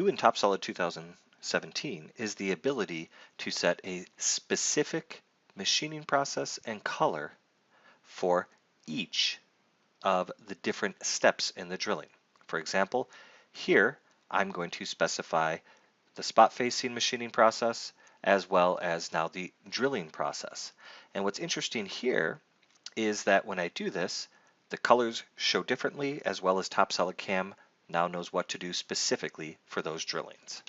New in TopSolid 2017 is the ability to set a specific machining process and color for each of the different steps in the drilling. For example, here I'm going to specify the spot facing machining process as well as now the drilling process. And what's interesting here is that when I do this, the colors show differently, as well as TopSolid CAM now knows what to do specifically for those drillings.